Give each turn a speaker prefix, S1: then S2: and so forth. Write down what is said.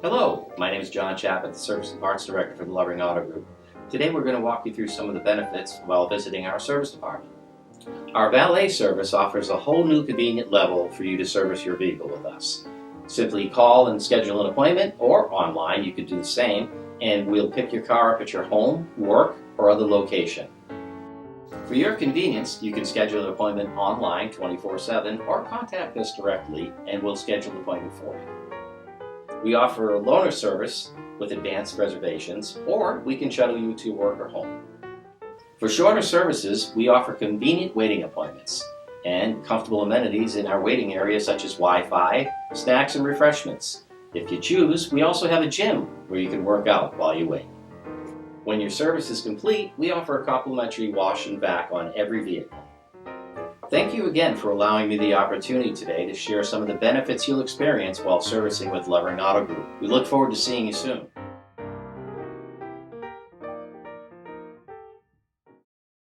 S1: Hello, my name is John Chapman, the Service and Parts Director for the Lovering Auto Group. Today we're going to walk you through some of the benefits while visiting our service department. Our valet service offers a whole new convenient level for you to service your vehicle with us. Simply call and schedule an appointment, or online you could do the same, and we'll pick your car up at your home, work, or other location. For your convenience, you can schedule an appointment online 24/7 or contact us directly and we'll schedule an appointment for you. We offer a loaner service with advanced reservations, or we can shuttle you to work or home. For shorter services, we offer convenient waiting appointments and comfortable amenities in our waiting area such as Wi-Fi, snacks, and refreshments. If you choose, we also have a gym where you can work out while you wait. When your service is complete, we offer a complimentary wash and vac on every vehicle. Thank you again for allowing me the opportunity today to share some of the benefits you'll experience while servicing with Lovering Auto Group. We look forward to seeing you soon.